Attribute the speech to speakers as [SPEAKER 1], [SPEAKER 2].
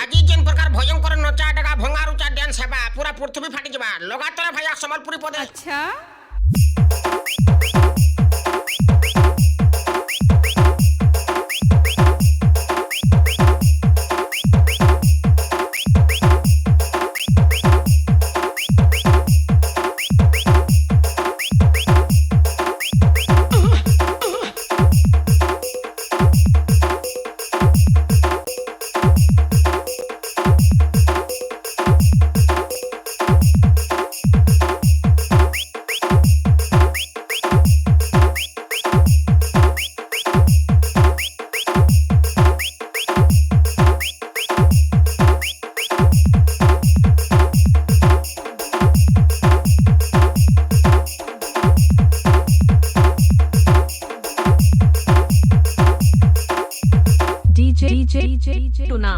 [SPEAKER 1] आज जेन प्रकार भयंकर नचा डगा भंगारुचा डांस हेबा पूरा पृथ्वी फाटी जबा लगातार भैया संबलपुरी पदे।
[SPEAKER 2] अच्छा DJ TUNA